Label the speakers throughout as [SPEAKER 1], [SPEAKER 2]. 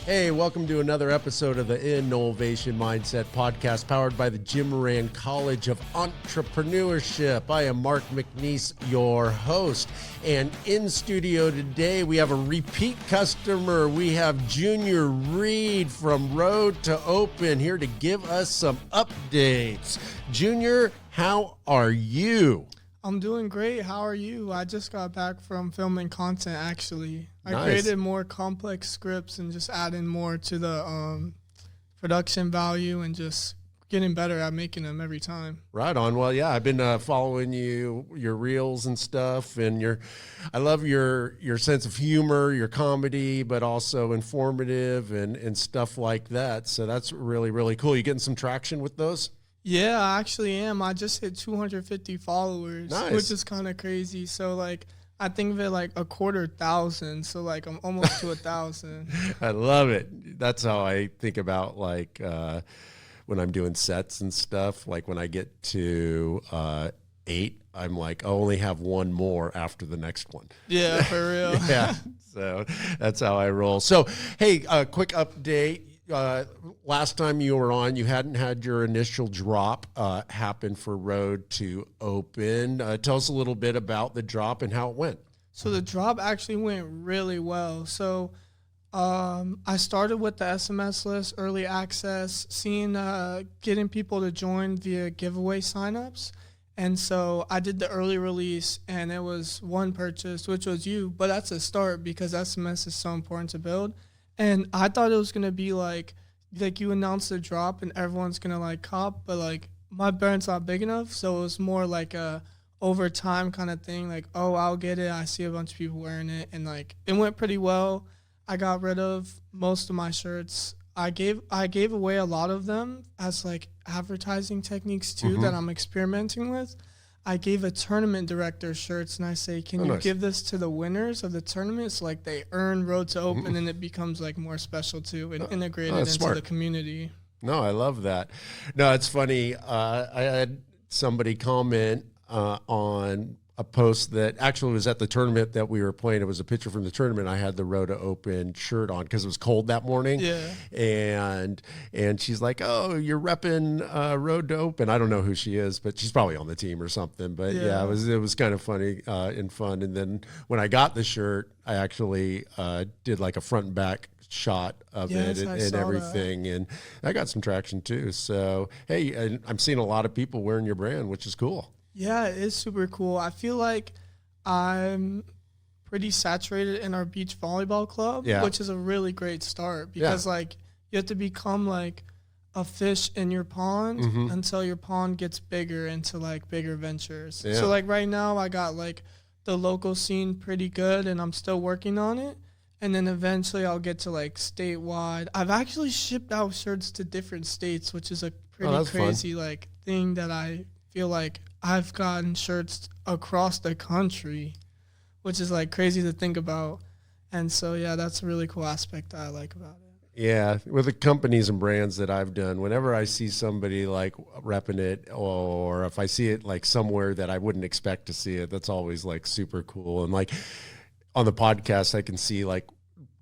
[SPEAKER 1] Hey, welcome to another episode of the Innovation Mindset podcast powered by the Jim Moran College of Entrepreneurship. I am Mark McNeese, your host. And in studio today, we have a repeat customer. We have Junior Reed from Road to Open here to give us some updates. Junior, how are you?
[SPEAKER 2] I'm doing great. How are you? I just got back from filming content, actually. I
[SPEAKER 1] Nice.
[SPEAKER 2] created more complex scripts and just adding more to the production value and just getting better at making them every time.
[SPEAKER 1] Right on. Well, yeah, I've been following your reels and stuff, and I love your sense of humor, your comedy, but also informative and stuff like that. So that's really, really cool. You getting some traction with those?
[SPEAKER 2] Yeah, I actually am. I just hit 250 followers,
[SPEAKER 1] Nice.
[SPEAKER 2] which is kind of crazy. So, like, I think of it like 250,000. So, like, I'm almost to 1,000.
[SPEAKER 1] I love it. That's how I think about like when I'm doing sets and stuff. Like when I get to 8, I'm like, I only have one more after the next one.
[SPEAKER 2] Yeah, for real.
[SPEAKER 1] Yeah. So that's how I roll. So, hey, quick update. Last time you were on, you hadn't had your initial drop happen for Road to Open. Tell us a little bit about the drop and how it went.
[SPEAKER 2] So the drop actually went really well. So I started with the SMS list, early access, getting people to join via giveaway signups. And so I did the early release, and it was one purchase, which was you. But that's a start because SMS is so important to build. And I thought it was going to be like you announce the drop and everyone's going to like cop. But like my brand's not big enough. So it was more like a over time kind of thing. Like, oh, I'll get it. I see a bunch of people wearing it. And like it went pretty well. I got rid of most of my shirts. I gave away a lot of them as like advertising techniques too that I'm experimenting with. I gave a tournament director shirts, and I say, can you give this to the winners of the tournaments? Like they earn Road to Open, and it becomes like more special too and integrated into
[SPEAKER 1] smart.
[SPEAKER 2] the community.
[SPEAKER 1] No, I love that. No, it's funny. I had somebody comment on a post that actually was at the tournament that we were playing. It was a picture from the tournament. I had the Road to Open shirt on because it was cold that morning.
[SPEAKER 2] Yeah.
[SPEAKER 1] And she's like, oh, you're repping Road to Open. I don't know who she is, but she's probably on the team or something. But yeah, it was kind of funny and fun. And then when I got the shirt, I actually did like a front and back shot of it and everything. That. And I got some traction too. So, hey, I'm seeing a lot of people wearing your brand, which is cool.
[SPEAKER 2] Yeah, it is super cool. I feel like I'm pretty saturated in our beach volleyball club, which is a really great start because like you have to become like a fish in your pond until your pond gets bigger into like bigger ventures. Yeah. So like right now I got like the local scene pretty good and I'm still working on it. And then eventually I'll get to like statewide. I've actually shipped out shirts to different states, which is a pretty crazy like thing that I feel like I've gotten shirts across the country, which is like crazy to think about. And so, yeah, that's a really cool aspect that I like about it.
[SPEAKER 1] Yeah, with the companies and brands that I've done, whenever I see somebody like repping it, or if I see it like somewhere that I wouldn't expect to see it, that's always like super cool. And like on the podcast, I can see like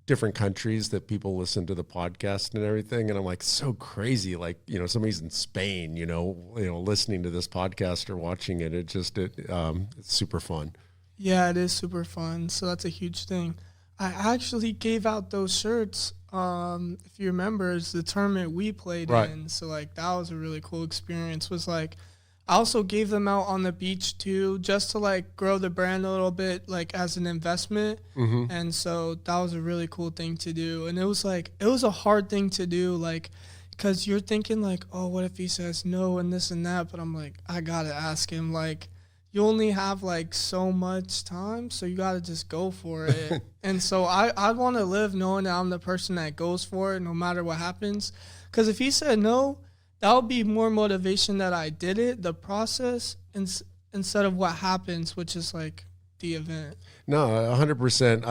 [SPEAKER 1] different countries that people listen to the podcast and everything. And I'm like, so crazy. Like, you know, somebody's in Spain, listening to this podcast or watching it. It's super fun.
[SPEAKER 2] Yeah, it is super fun. So that's a huge thing. I actually gave out those shirts. If you remember, it's the tournament we played in. So like, that was a really cool experience. Was like, I also gave them out on the beach too, just to like grow the brand a little bit, like as an investment. And so that was a really cool thing to do. And it was a hard thing to do, like, because you're thinking like, oh, what if he says no and this and that? But I'm like, I gotta ask him. Like, you only have like so much time, so you gotta just go for it. And so I want to live knowing that I'm the person that goes for it no matter what happens. Because if he said no, that would be more motivation that I did it, the process, instead of what happens, which is like the event.
[SPEAKER 1] No, 100%.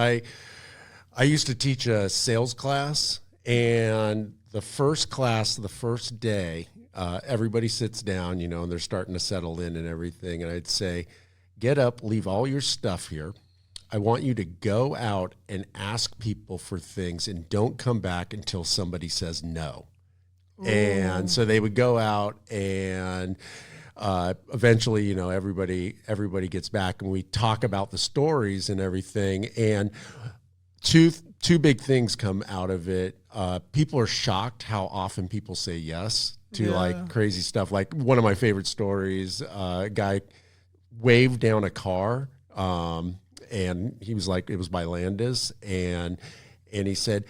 [SPEAKER 1] I used to teach a sales class, and the first class, the first day, everybody sits down, and they're starting to settle in and everything. And I'd say, get up, leave all your stuff here. I want you to go out and ask people for things and don't come back until somebody says no. Ooh. And so they would go out and eventually, everybody gets back and we talk about the stories and everything. And two big things come out of it. People are shocked how often people say yes to like crazy stuff. Like one of my favorite stories, a guy waved down a car, and he was like, it was by Landis, and he said,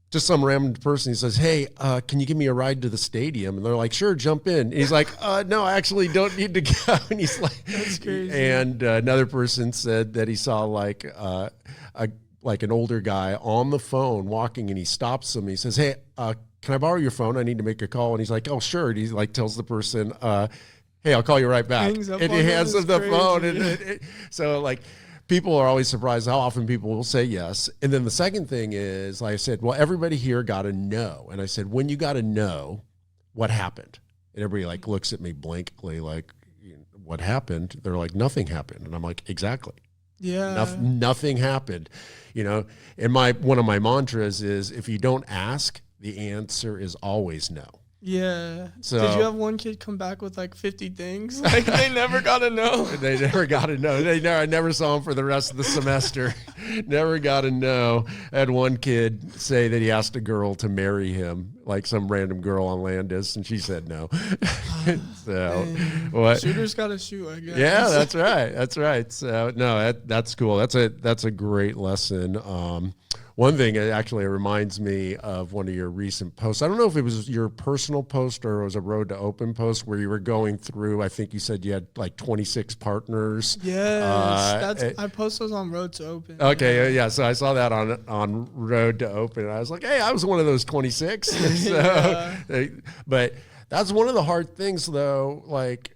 [SPEAKER 1] just some random person, he says, hey, can you give me a ride to the stadium? And they're like, sure, jump in. And he's like, no, I actually don't need to go. And he's like,
[SPEAKER 2] that's crazy.
[SPEAKER 1] And another person said that he saw like an older guy on the phone walking, and he stops him. He says, hey, can I borrow your phone? I need to make a call. And he's like, oh, sure. And he's like, tells the person, hey, I'll call you right back. And he hands him the phone. And so like, people are always surprised how often people will say yes. And then the second thing is, like I said, well, everybody here got a no. And I said, when you got a no, what happened? And everybody like looks at me blankly, like, what happened? They're like, nothing happened. And I'm like, exactly.
[SPEAKER 2] Yeah.
[SPEAKER 1] Nothing happened. And one of my mantras is, if you don't ask, the answer is always no.
[SPEAKER 2] Yeah.
[SPEAKER 1] So,
[SPEAKER 2] did you have one kid come back with like 50 things? Like they never got to know.
[SPEAKER 1] They never got to know. I never saw him for the rest of the semester. Never got to know. I had one kid say that he asked a girl to marry him, like some random girl on Landis, and she said no. So, what?
[SPEAKER 2] Shooters got to shoot, I guess.
[SPEAKER 1] Yeah, that's right. That's right. So, no, that's cool. That's a great lesson. One thing, actually, it reminds me of one of your recent posts. I don't know if it was your personal post or it was a Road to Open post where you were going through, I think you said you had like 26 partners.
[SPEAKER 2] Yes, I post those on Road to Open.
[SPEAKER 1] Okay, yeah. So I saw that on Road to Open. And I was like, hey, I was one of those 26. So, but that's one of the hard things, though, like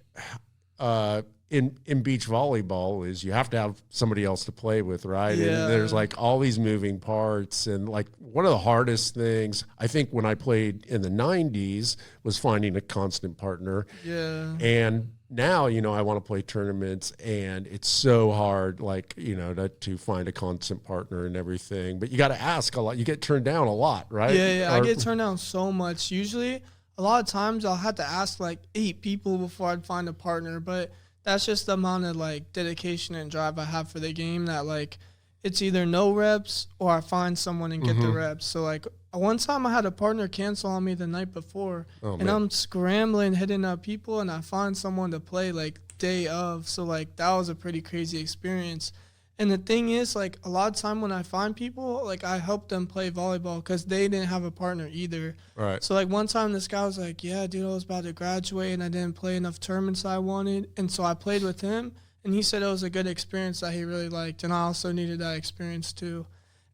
[SPEAKER 1] in beach volleyball is you have to have somebody else to play with, right?
[SPEAKER 2] Yeah.
[SPEAKER 1] And there's like all these moving parts. And like one of the hardest things, I think, when I played in the 90s was finding a constant partner.
[SPEAKER 2] Yeah.
[SPEAKER 1] And now, I want to play tournaments and it's so hard, like, to find a constant partner and everything. But you got to ask a lot. You get turned down a lot, right?
[SPEAKER 2] Yeah. I get turned down so much. Usually, a lot of times I'll have to ask like 8 people before I'd find a partner. But that's just the amount of like dedication and drive I have for the game, that like it's either no reps or I find someone and get the reps. So like one time I had a partner cancel on me the night before, and I'm scrambling, hitting up people, and I find someone to play like day of. So like that was a pretty crazy experience. And the thing is, like, a lot of time when I find people, like, I help them play volleyball because they didn't have a partner either.
[SPEAKER 1] Right.
[SPEAKER 2] So, like, one time this guy was like, yeah, dude, I was about to graduate and I didn't play enough tournaments I wanted. And so I played with him, and he said it was a good experience that he really liked. And I also needed that experience too.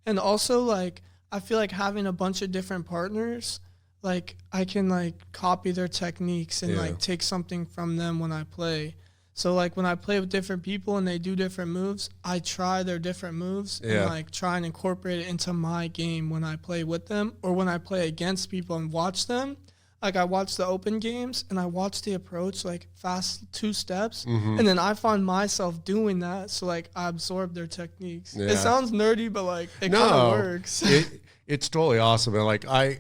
[SPEAKER 2] And also, like, I feel like having a bunch of different partners, like, I can, like, copy their techniques and, like, take something from them when I play. So, like, when I play with different people and they do different moves, I try their different moves and, like, try and incorporate it into my game when I play with them, or when I play against people and watch them. Like, I watch the open games and I watch the approach, like, fast 2 steps, and then I find myself doing that. So, like, I absorb their techniques. Yeah. It sounds nerdy, but, like, it kind of works.
[SPEAKER 1] It's totally awesome. And, like, I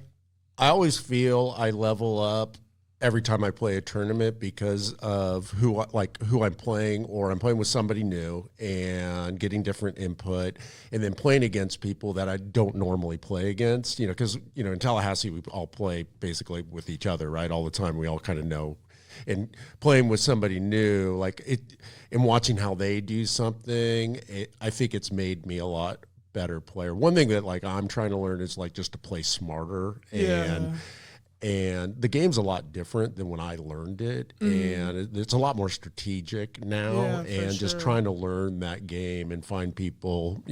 [SPEAKER 1] always feel I level up every time I play a tournament because of who I'm playing, or I'm playing with somebody new and getting different input, and then playing against people that I don't normally play against, because, in Tallahassee, we all play basically with each other, right? All the time. We all kind of know, and playing with somebody new, like it, and watching how they do something, I think it's made me a lot better player. One thing that, like, I'm trying to learn is, like, just to play smarter. And the game's a lot different than when I learned it, and it's a lot more strategic now. And just trying to learn that game and find people,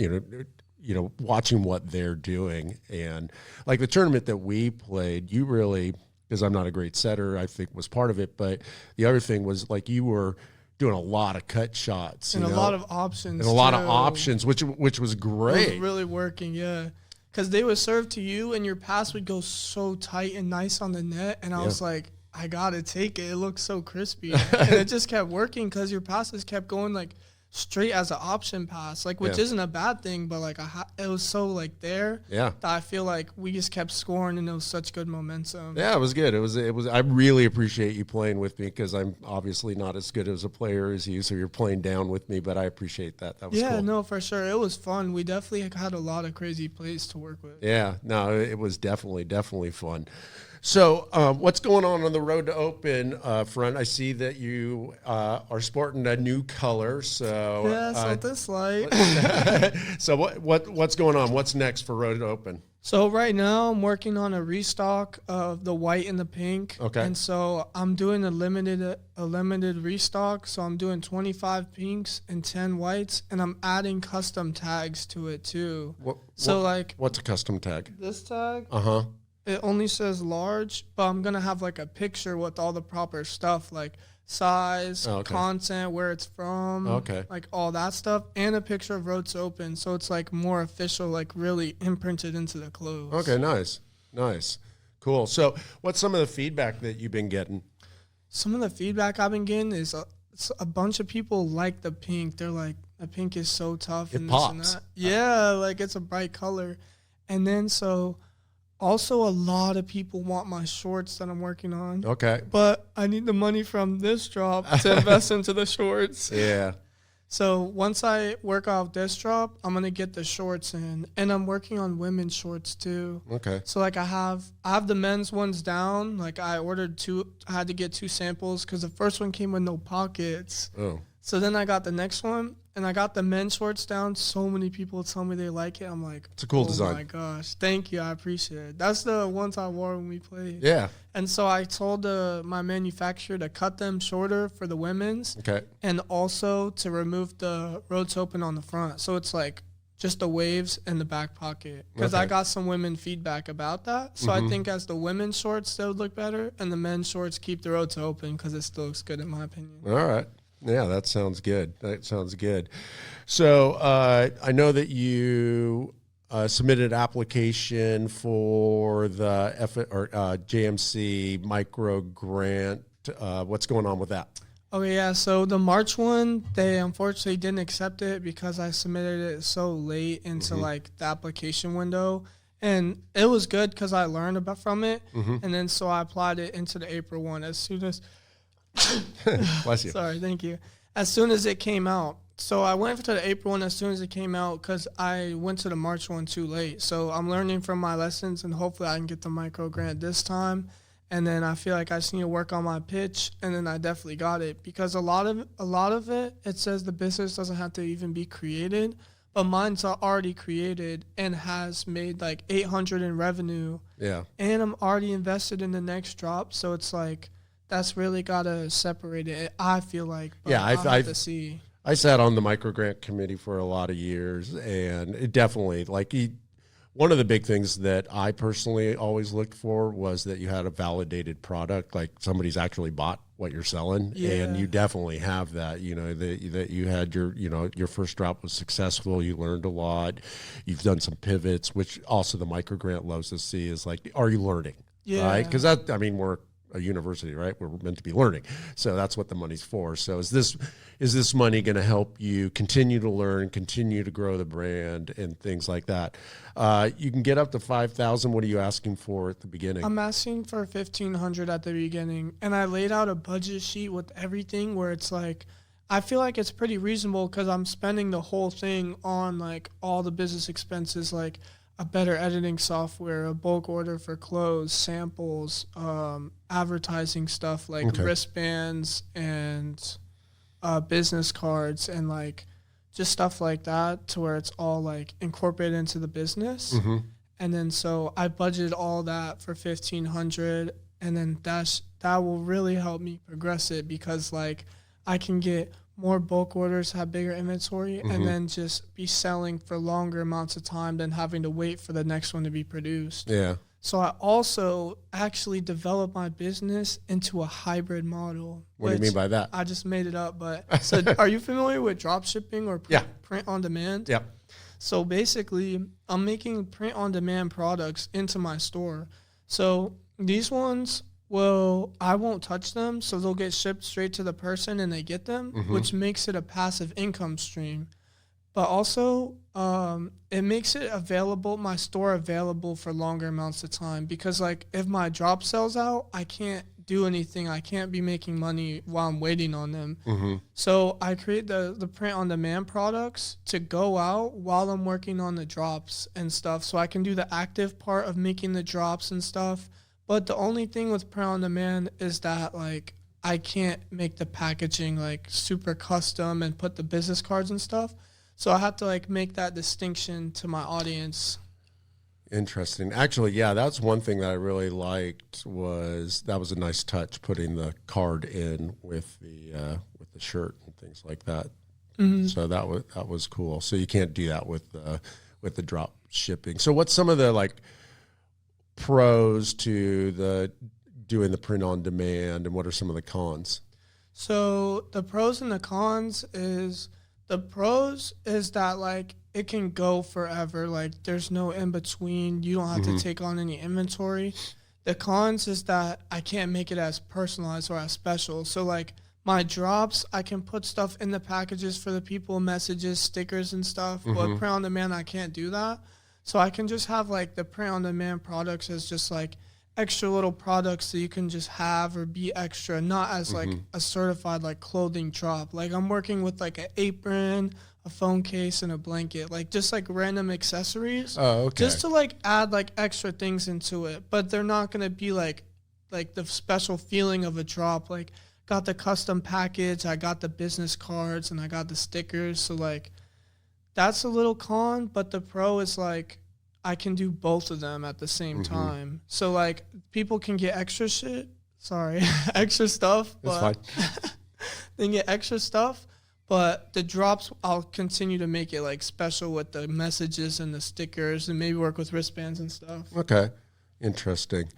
[SPEAKER 1] watching what they're doing. And like the tournament that we played, you really, because I'm not a great setter, I think was part of it. But the other thing was, like, you were doing a lot of cut shots
[SPEAKER 2] and a lot of options,
[SPEAKER 1] which was great.
[SPEAKER 2] It was really working, yeah. Because they would serve to you, and your pass would go so tight and nice on the net. And I was like, I got to take it. It looks so crispy. And it just kept working because your passes kept going, like, straight as an option pass, like, which isn't a bad thing, but like it was so like there that I feel like we just kept scoring and it was such good momentum.
[SPEAKER 1] Yeah, it was good. It was. I really appreciate you playing with me because I'm obviously not as good as a player as you, so you're playing down with me. But I appreciate that. That was cool.
[SPEAKER 2] No, for sure. It was fun. We definitely had a lot of crazy plays to work with.
[SPEAKER 1] Yeah, no, it was definitely fun. So, what's going on the Road to Open front? I see that you are sporting a new color. So
[SPEAKER 2] yeah, so this light.
[SPEAKER 1] So what's going on? What's next for Road to Open?
[SPEAKER 2] So right now I'm working on a restock of the white and the pink.
[SPEAKER 1] Okay.
[SPEAKER 2] And so I'm doing a limited restock. So I'm doing 25 pinks and 10 whites, and I'm adding custom tags to it too. What's a custom tag? This tag.
[SPEAKER 1] Uh-huh.
[SPEAKER 2] It only says large, but I'm going to have like a picture with all the proper stuff, like size, content, where it's from, like all that stuff, and a picture of Road to Open. So it's like more official, like really imprinted into the clothes.
[SPEAKER 1] Okay, nice. Cool. So what's some of the feedback that you've been getting?
[SPEAKER 2] Some of the feedback I've been getting is a bunch of people like the pink. They're like, the pink is so tough.
[SPEAKER 1] It pops.
[SPEAKER 2] Yeah, like it's a bright color. And then also, a lot of people want my shorts that I'm working on.
[SPEAKER 1] Okay.
[SPEAKER 2] But I need the money from this drop to invest into the shorts.
[SPEAKER 1] Yeah.
[SPEAKER 2] So once I work off this drop, I'm going to get the shorts in. And I'm working on women's shorts too.
[SPEAKER 1] Okay.
[SPEAKER 2] So like I have the men's ones down. Like I ordered 2. I had to get 2 samples because the first one came with no pockets.
[SPEAKER 1] Oh.
[SPEAKER 2] So then I got the next one, and I got the men's shorts down. So many people tell me they like it. I'm like,
[SPEAKER 1] it's a cool design.
[SPEAKER 2] Oh my gosh, thank you, I appreciate it. That's the ones I wore when we played.
[SPEAKER 1] Yeah.
[SPEAKER 2] And so I told my manufacturer to cut them shorter for the women's.
[SPEAKER 1] Okay.
[SPEAKER 2] And also to remove the Road to Open on the front, so it's like just the waves in the back pocket. Because I got some women feedback about that. So I think as the women's shorts, they would look better, and the men's shorts keep the Road to Open because it still looks good in my opinion.
[SPEAKER 1] All right. Yeah, that sounds good. So I know that you submitted an application for the JMC micro grant. What's going on with that?
[SPEAKER 2] Oh, yeah. So the March one, they unfortunately didn't accept it because I submitted it so late into like the application window. And it was good because I learned from it. And then so I applied it into the April one as soon as
[SPEAKER 1] Bless you.
[SPEAKER 2] Sorry, thank you. As soon as it came out. So I went to the April one as soon as it came out because I went to the March one too late. So I'm learning from my lessons, and hopefully I can get the micro grant this time. And then I feel like I just need to work on my pitch, and then I definitely got it because a lot of it says the business doesn't have to even be created, but mine's already created and has made like 800 in revenue.
[SPEAKER 1] Yeah.
[SPEAKER 2] And I'm already invested in the next drop, so it's like that's really got to separate it, I feel like. But
[SPEAKER 1] yeah,
[SPEAKER 2] I'll have to see.
[SPEAKER 1] I sat on the micro grant committee for a lot of years, and it definitely, one of the big things that I personally always looked for was that you had a validated product, like somebody's actually bought what you're selling, and you definitely have that. That you had your first drop was successful. You learned a lot. You've done some pivots, which also the micro grant loves to see is like, are you learning?
[SPEAKER 2] Yeah.
[SPEAKER 1] Right? Because we're a university, right? We're meant to be learning. So that's what the money's for. So is this money going to help you continue to learn, continue to grow the brand and things like that? You can get up to 5,000. What are you asking for at the beginning?
[SPEAKER 2] I'm asking for 1,500 at the beginning, and I laid out a budget sheet with everything where it's like, I feel like it's pretty reasonable because I'm spending the whole thing on like all the business expenses, like a better editing software, a bulk order for clothes, samples, advertising stuff like wristbands and business cards and like just stuff like that, to where it's all like incorporated into the business. And then so I budgeted all that for 1,500, and then that will really help me progress it because like I can get more bulk orders, have bigger inventory, and then just be selling for longer amounts of time than having to wait for the next one to be produced.
[SPEAKER 1] Yeah.
[SPEAKER 2] So I also actually developed my business into a hybrid model.
[SPEAKER 1] What do you mean by that?
[SPEAKER 2] I just made it up, but so are you familiar with drop shipping or print on demand?
[SPEAKER 1] Yeah.
[SPEAKER 2] So basically, I'm making print on demand products into my store. So these ones, Well, I won't touch them, so they'll get shipped straight to the person and they get them, which makes it a passive income stream. But also, it makes it available, my store available for longer amounts of time because, like, if my drop sells out, I can't do anything. I can't be making money while I'm waiting on them. So I create the print on demand products to go out while I'm working on the drops and stuff. So I can do the active part of making the drops and stuff. But the only thing with print on demand is that, like, I can't make the packaging, like, super custom and put the business cards and stuff. So I have to, like, make that distinction to my audience.
[SPEAKER 1] Interesting. Actually, yeah, that's one thing that I really liked was that was a nice touch putting the card in with the shirt and things like that. So that was cool. So you can't do that with the drop shipping. So what's some of the like pros to the doing the print on demand, and what are some of the cons?
[SPEAKER 2] So the pros and the cons is the pros is that, like, it can go forever. Like, there's no in between. You don't have to take on any inventory. The cons is that I can't make it as personalized or as special. So, like, my drops, I can put stuff in the packages for the people, messages, stickers and stuff. But print on demand, I can't do that. So I can just have, like, the print on demand products as just, like, extra little products that you can just have or be extra, not as like a certified like clothing drop. Like, I'm working with like an apron, a phone case, and a blanket, like just like random accessories.
[SPEAKER 1] Oh, okay.
[SPEAKER 2] Just to like add like extra things into it, but they're not gonna be like the special feeling of a drop. Like, got the custom package, I got the business cards, and I got the stickers. So like that's a little con, but the pro is like I can do both of them at the same time. So, like, people can get extra extra stuff. But they can get extra stuff, but the drops, I'll continue to make it, like, special with the messages and the stickers and maybe work with wristbands and stuff.
[SPEAKER 1] Okay. Interesting.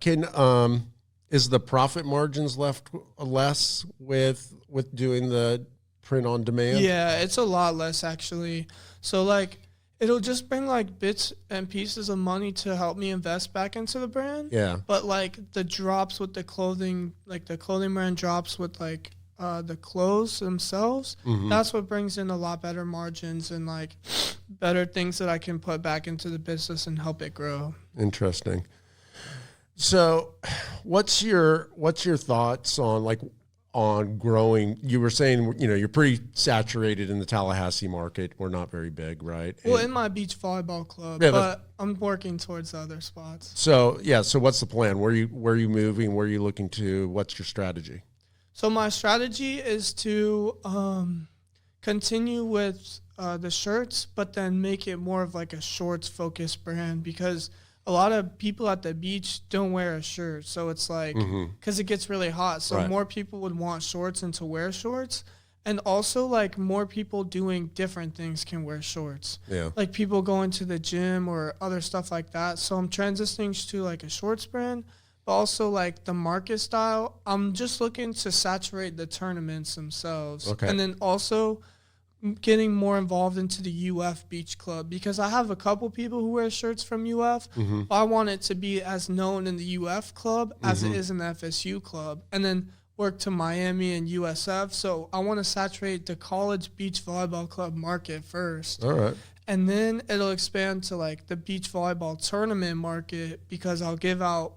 [SPEAKER 1] Is the profit margins left less with doing the print on demand?
[SPEAKER 2] Yeah, it's a lot less, actually. So, like, it'll just bring like bits and pieces of money to help me invest back into the brand.
[SPEAKER 1] Yeah.
[SPEAKER 2] But like the drops with the clothing, like the clothing brand drops with like the clothes themselves, that's what brings in a lot better margins and like better things that I can put back into the business and help it grow.
[SPEAKER 1] Interesting. So what's your thoughts on growing? You were saying, you're pretty saturated in the Tallahassee market. We're not very big, right?
[SPEAKER 2] Well, in my beach volleyball club, but I'm working towards other spots.
[SPEAKER 1] So, yeah. So what's the plan? Where are you moving? Where are you looking to? What's your strategy?
[SPEAKER 2] So my strategy is to continue with the shirts, but then make it more of like a shorts focused brand, because a lot of people at the beach don't wear a shirt. So it's like, because it gets really hot. So more people would want shorts and to wear shorts. And also, like, more people doing different things can wear shorts.
[SPEAKER 1] Yeah.
[SPEAKER 2] Like people going to the gym or other stuff like that. So I'm transitioning to like a shorts brand, but also like the market style. I'm just looking to saturate the tournaments themselves.
[SPEAKER 1] Okay.
[SPEAKER 2] And then also getting more involved into the UF Beach Club, because I have a couple people who wear shirts from UF, but I want it to be as known in the UF club as it is in the FSU club, and then work to Miami and USF. So I want to saturate the college beach volleyball club market first.
[SPEAKER 1] All right.
[SPEAKER 2] And then it'll expand to like the beach volleyball tournament market, because I'll give out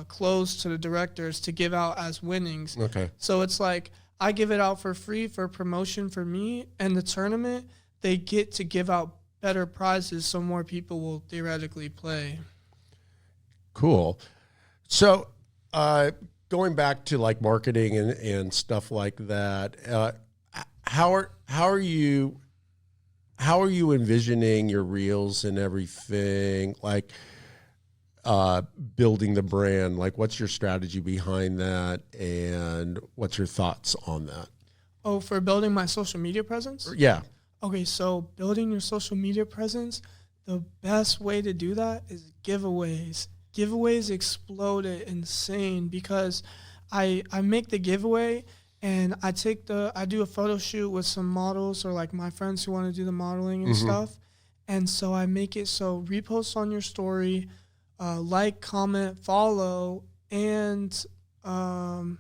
[SPEAKER 2] clothes to the directors to give out as winnings.
[SPEAKER 1] Okay.
[SPEAKER 2] So it's like, I give it out for free for promotion for me, and the tournament, they get to give out better prizes so more people will theoretically play.
[SPEAKER 1] Cool. So going back to like marketing and stuff like that, how are you envisioning your reels and everything, like building the brand? Like, what's your strategy behind that, and what's your thoughts on that?
[SPEAKER 2] Oh, for building my social media presence?
[SPEAKER 1] Yeah.
[SPEAKER 2] Okay, so building your social media presence, the best way to do that is giveaways. Giveaways exploded insane, because I make the giveaway and I do a photo shoot with some models or like my friends who want to do the modeling and stuff. And so I make it so repost on your story, like, comment, follow, and and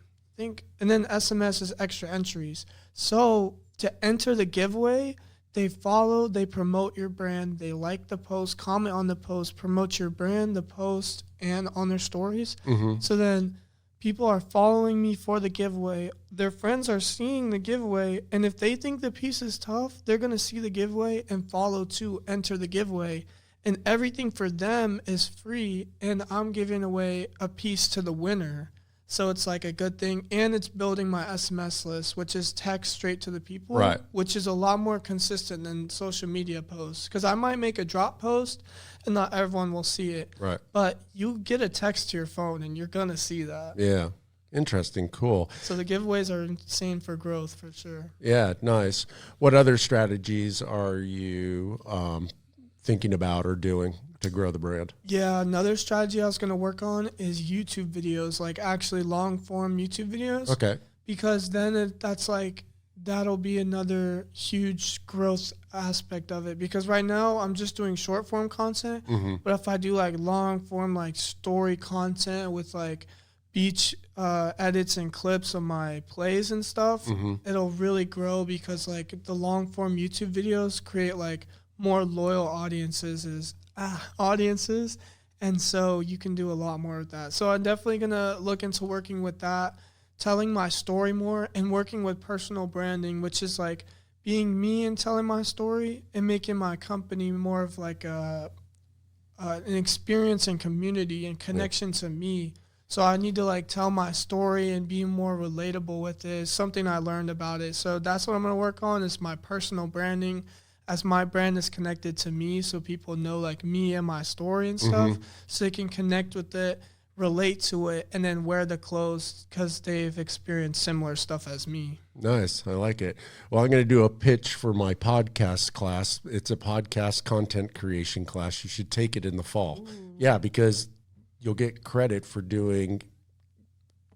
[SPEAKER 2] then SMS is extra entries. So to enter the giveaway, they follow, they promote your brand, they like the post, comment on the post, promote your brand, the post, and on their stories.
[SPEAKER 1] Mm-hmm.
[SPEAKER 2] So then people are following me for the giveaway. Their friends are seeing the giveaway, and if they think the piece is tough, they're going to see the giveaway and follow to enter the giveaway. And everything for them is free, and I'm giving away a piece to the winner. So it's like a good thing, and it's building my SMS list, which is text straight to the people,
[SPEAKER 1] Right.
[SPEAKER 2] which is a lot more consistent than social media posts. Because I might make a drop post, and not everyone will see it.
[SPEAKER 1] Right.
[SPEAKER 2] But you get a text to your phone, and you're going to see that.
[SPEAKER 1] Yeah. Interesting. Cool.
[SPEAKER 2] So the giveaways are insane for growth, for sure.
[SPEAKER 1] Yeah. Nice. What other strategies are you thinking about or doing to grow the brand?
[SPEAKER 2] Yeah, another strategy I was going to work on is YouTube videos, like actually long form YouTube videos.
[SPEAKER 1] Okay.
[SPEAKER 2] Because then that'll be another huge growth aspect of it. Because right now I'm just doing short form content,
[SPEAKER 1] Mm-hmm.
[SPEAKER 2] but if I do like long form, like story content with like beach edits and clips of my plays and stuff,
[SPEAKER 1] Mm-hmm.
[SPEAKER 2] it'll really grow because like the long form YouTube videos create like more loyal audiences, and so you can do a lot more with that. So I'm definitely gonna look into working with that, telling my story more, and working with personal branding, which is like being me and telling my story and making my company more of like an experience and community and connection to me. So I need to like tell my story and be more relatable with it. It's something I learned about it. So that's what I'm gonna work on, is my personal branding, as my brand is connected to me, so people know like me and my story and stuff,
[SPEAKER 1] Mm-hmm.
[SPEAKER 2] so they can connect with it, relate to it, and then wear the clothes because they've experienced similar stuff as me.
[SPEAKER 1] Nice. I like it. Well, I'm going to do a pitch for my podcast class. It's a podcast content creation class. You should take it in the fall.
[SPEAKER 2] Ooh.
[SPEAKER 1] Yeah, because you'll get credit for doing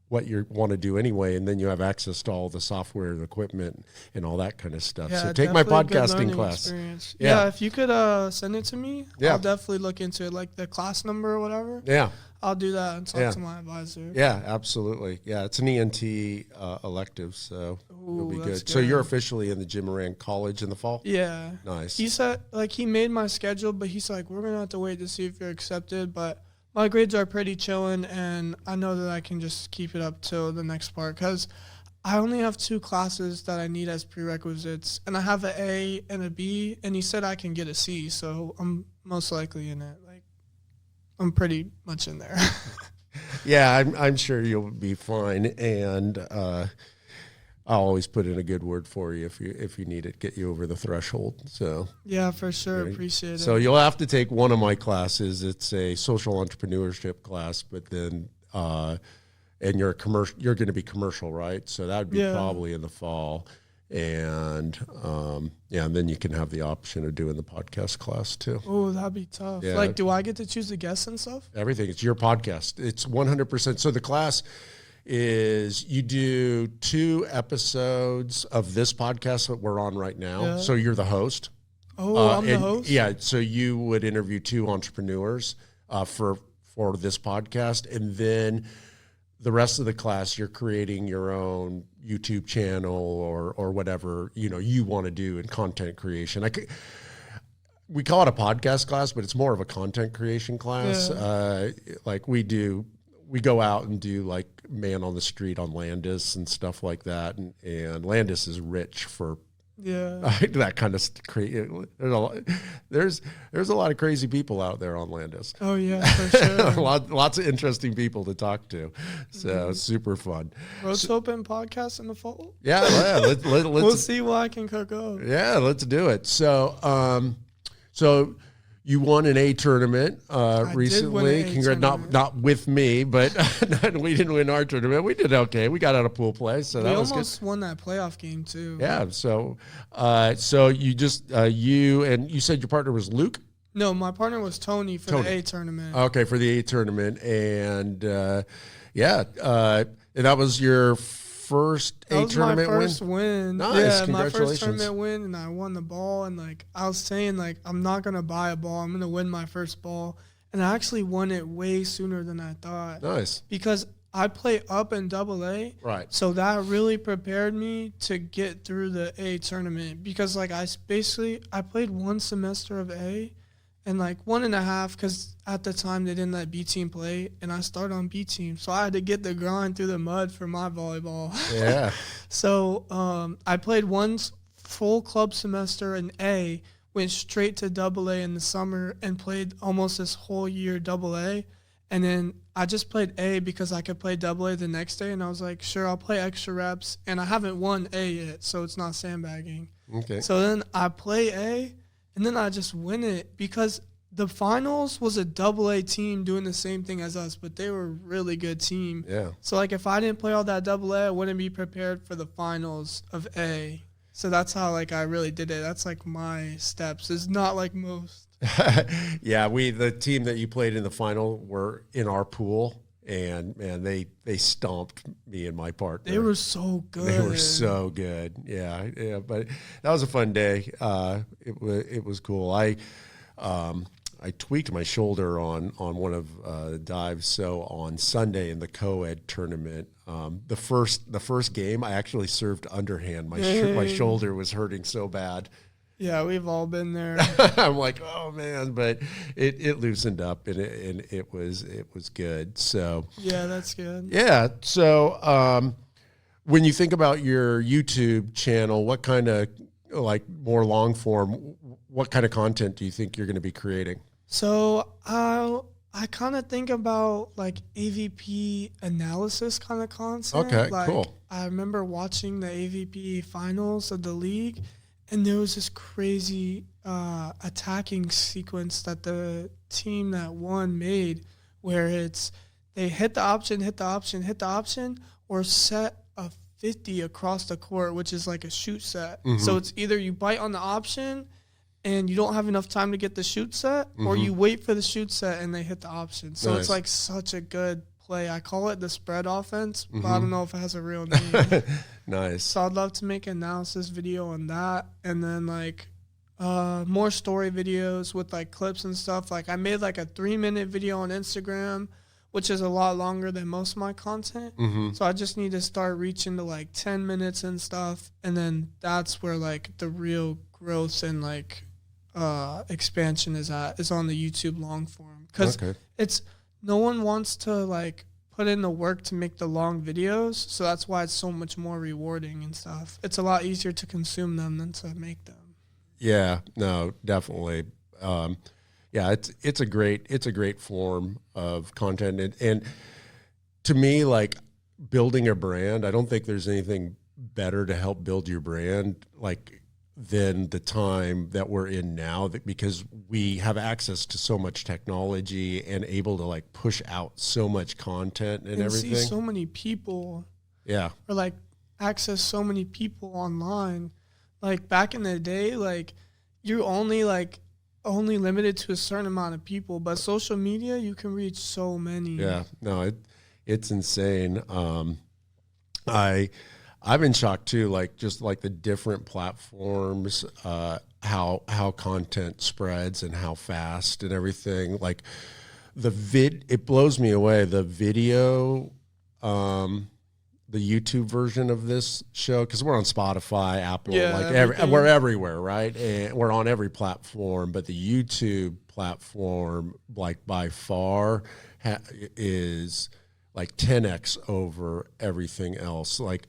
[SPEAKER 1] what you want to do anyway, and then you have access to all the software and equipment and all that kind of stuff.
[SPEAKER 2] Yeah,
[SPEAKER 1] So take my
[SPEAKER 2] definitely a good
[SPEAKER 1] podcasting
[SPEAKER 2] learning
[SPEAKER 1] class.
[SPEAKER 2] experience.
[SPEAKER 1] Yeah.
[SPEAKER 2] Yeah, if you could send it to me,
[SPEAKER 1] Yeah.
[SPEAKER 2] I'll definitely look into it, like the class number or whatever.
[SPEAKER 1] Yeah.
[SPEAKER 2] I'll do that and talk
[SPEAKER 1] Yeah.
[SPEAKER 2] to my advisor.
[SPEAKER 1] Yeah, absolutely. Yeah, it's an ENT elective, so it'll be
[SPEAKER 2] Ooh,
[SPEAKER 1] good.
[SPEAKER 2] that's
[SPEAKER 1] So you're
[SPEAKER 2] good.
[SPEAKER 1] officially in the Jim Moran College in the fall?
[SPEAKER 2] Yeah.
[SPEAKER 1] Nice.
[SPEAKER 2] He said, like, he made my schedule, but he's like, we're going to have to wait to see if you're accepted. But my grades are pretty chilling, and I know that I can just keep it up till the next part because I only have 2 classes that I need as prerequisites, and I have an A and a B, and he said I can get a C, so I'm most likely in it. Like, I'm pretty much in there.
[SPEAKER 1] Yeah, I'm sure you'll be fine, and I'll always put in a good word for you if you need it, get you over the threshold. So
[SPEAKER 2] Yeah, for sure.
[SPEAKER 1] Right.
[SPEAKER 2] Appreciate it.
[SPEAKER 1] so you'll have to take one of my classes. It's a social entrepreneurship class, but then and you're going to be commercial, right? So that would be
[SPEAKER 2] Yeah.
[SPEAKER 1] probably in the fall, and and then you can have the option of doing the podcast class too.
[SPEAKER 2] Oh, that'd be tough.
[SPEAKER 1] Yeah.
[SPEAKER 2] Like, do I get to choose the guests and stuff?
[SPEAKER 1] Everything. It's your podcast. It's 100%. So the class is you do 2 episodes of this podcast that we're on right now.
[SPEAKER 2] Yeah.
[SPEAKER 1] So you're the host.
[SPEAKER 2] Oh, I'm the
[SPEAKER 1] and-
[SPEAKER 2] host?
[SPEAKER 1] Yeah. So you would interview 2 entrepreneurs for this podcast, and then the rest of the class you're creating your own YouTube channel or whatever you want to do in content creation. We call it a podcast class, but it's more of a content creation class.
[SPEAKER 2] Yeah.
[SPEAKER 1] Like we go out and do like man on the street on Landis and stuff like that. And Landis is rich for
[SPEAKER 2] Yeah.
[SPEAKER 1] that kind of crazy. There's a lot of crazy people out there on Landis.
[SPEAKER 2] Oh, yeah, for sure.
[SPEAKER 1] Lots of interesting people to talk to. So super fun.
[SPEAKER 2] Roast Open podcast in the fall.
[SPEAKER 1] Yeah. Let's
[SPEAKER 2] We'll see what I can cook up.
[SPEAKER 1] Yeah, let's do it. So, so you won an A tournament recently.
[SPEAKER 2] win an A tournament.
[SPEAKER 1] Not with me, but we didn't win our tournament. We did okay. We got out of pool play, so
[SPEAKER 2] We
[SPEAKER 1] that was good.
[SPEAKER 2] almost won that playoff game, too.
[SPEAKER 1] Yeah. So, so you just you said your partner was Luke.
[SPEAKER 2] No, my partner was Tony for
[SPEAKER 1] Tony.
[SPEAKER 2] the A tournament.
[SPEAKER 1] Okay, for the A tournament, and and that was your first
[SPEAKER 2] That
[SPEAKER 1] A
[SPEAKER 2] was my
[SPEAKER 1] tournament
[SPEAKER 2] first
[SPEAKER 1] win.
[SPEAKER 2] win.
[SPEAKER 1] Nice,
[SPEAKER 2] Yeah, my
[SPEAKER 1] congratulations.
[SPEAKER 2] first tournament win, and I won the ball. And like I was saying, like I'm not gonna buy a ball. I'm gonna win my first ball. and I actually won it way sooner than I thought.
[SPEAKER 1] Nice.
[SPEAKER 2] Because I play up in AA.
[SPEAKER 1] Right.
[SPEAKER 2] So that really prepared me to get through the A tournament because like I played one semester of A and like 1.5 because at the time they didn't let B team play and I started on B team. So I had to get the grind through the mud for my volleyball.
[SPEAKER 1] Yeah.
[SPEAKER 2] So I played one full club semester in A, went straight to AA in the summer and played almost this whole year AA. And then I just played A because I could play AA the next day. And I was like, sure, I'll play extra reps. And I haven't won A yet, so it's not sandbagging.
[SPEAKER 1] Okay.
[SPEAKER 2] So then I play A, and then I just win it because the finals was a AA team doing the same thing as us, but they were a really good team.
[SPEAKER 1] Yeah.
[SPEAKER 2] So, like, if I didn't play all that AA, I wouldn't be prepared for the finals of A. So that's how, like, I really did it. That's, like, my steps. It's not like most.
[SPEAKER 1] Yeah, the team that you played in the final were in our pool, and man, they stomped me and my partner.
[SPEAKER 2] They were so good.
[SPEAKER 1] They were so good. Yeah, but that was a fun day. It was cool. I tweaked my shoulder on one of the dives. So on Sunday in the co-ed tournament, the first game I actually served underhand. My shoulder was hurting so bad.
[SPEAKER 2] Yeah, we've all been there.
[SPEAKER 1] I'm like, oh man, but it loosened up and it was good. So
[SPEAKER 2] yeah, that's good.
[SPEAKER 1] Yeah. So when you think about your YouTube channel, what kind of like more long form, what kind of content do you think you're going to be creating?
[SPEAKER 2] So I kind of think about like AVP analysis kind of content.
[SPEAKER 1] Okay,
[SPEAKER 2] like,
[SPEAKER 1] cool.
[SPEAKER 2] I remember watching the AVP finals of the league. And there was this crazy attacking sequence that the team that won made where they hit the option, or set a 50 across the court, which is like a shoot set. Mm-hmm. So it's either you bite on the option and you don't have enough time to get the shoot set, or you wait for the shoot set and they hit the option. So It's like such a good play. I call it the spread offense, but I don't know if it has a real name.
[SPEAKER 1] Nice.
[SPEAKER 2] So I'd love to make an analysis video on that, and then like more story videos with like clips and stuff. Like I made like a 3-minute video on Instagram, which is a lot longer than most of my content. Mm-hmm. So I just need to start reaching to like 10 minutes and stuff, and then that's where like the real growth and like expansion is on the YouTube long form, because it's no one wants to like put in the work to make the long videos, so that's why it's so much more rewarding and stuff. It's a lot easier to consume them than to make them.
[SPEAKER 1] Yeah, no, definitely. Yeah, it's a great form of content, and to me, like building a brand, I don't think there's anything better to help build your brand like than the time that we're in now, because we have access to so much technology and able to like push out so much content and everything.
[SPEAKER 2] See so many people.
[SPEAKER 1] Yeah.
[SPEAKER 2] Or like access so many people online. Like back in the day, like you're only limited to a certain amount of people, but social media, you can reach so many.
[SPEAKER 1] Yeah, no, it's insane. I've been shocked too, like just like the different platforms, how content spreads and how fast and everything. Like it blows me away. The video, the YouTube version of this show, because we're on Spotify, Apple, we're everywhere, right? And we're on every platform, but the YouTube platform, like by far, is like 10x over everything else. Like,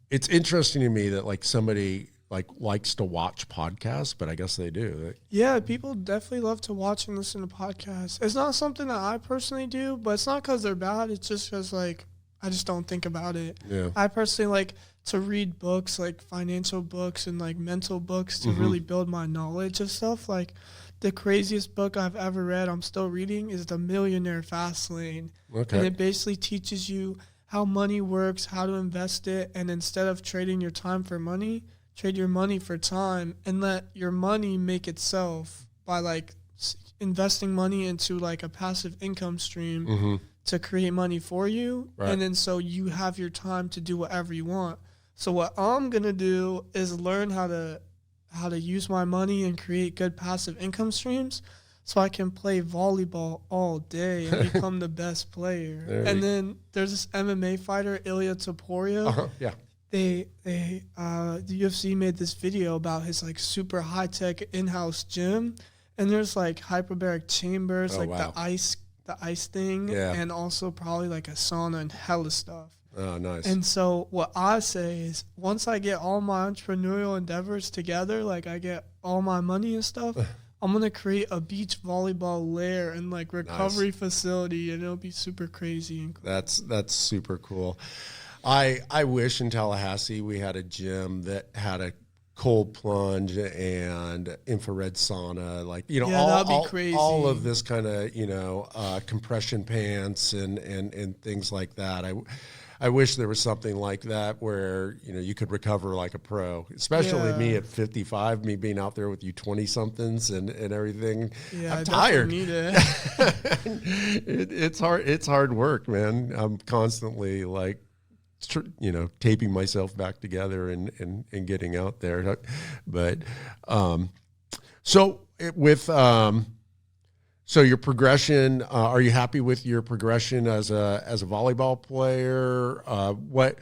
[SPEAKER 1] it's interesting to me that like somebody like likes to watch podcasts, but I guess they do.
[SPEAKER 2] Yeah, people definitely love to watch and listen to podcasts. It's not something that I personally do, but it's not because they're bad. It's just because like I just don't think about it. Yeah. I personally like to read books, like financial books and like mental books to really build my knowledge of stuff. Like the craziest book I've ever read, I'm still reading, is The Millionaire Fast Lane. Okay. And it basically teaches you how money works, how to invest it, and instead of trading your time for money, trade your money for time and let your money make itself by like investing money into like a passive income stream to create money for you. Right. And then so you have your time to do whatever you want. So what I'm going to do is learn how to use my money and create good passive income streams. so I can play volleyball all day and become the best player. And then there's this MMA fighter, Ilya Topuria.
[SPEAKER 1] Yeah.
[SPEAKER 2] The UFC made this video about his like super high tech in-house gym, and there's like hyperbaric chambers, the ice thing, and also probably like a sauna and hella stuff.
[SPEAKER 1] Oh, nice.
[SPEAKER 2] And so what I say is, once I get all my entrepreneurial endeavors together, like I get all my money and stuff, I'm going to create a beach volleyball lair and like recovery facility, and it'll be super crazy. And cool.
[SPEAKER 1] That's super cool. I wish in Tallahassee we had a gym that had a cold plunge and infrared sauna, like, you know,
[SPEAKER 2] that'd be crazy.
[SPEAKER 1] All of this kind of, you know, compression pants and things like that. I wish there was something like that where, you know, you could recover like a pro, especially me at 55, me being out there with you 20-somethings and everything.
[SPEAKER 2] Yeah,
[SPEAKER 1] I'm tired.
[SPEAKER 2] Need it.
[SPEAKER 1] It's hard. It's hard work, man. I'm constantly like, you know, taping myself back together and getting out there. But so your progression, are you happy with your progression as a volleyball player? What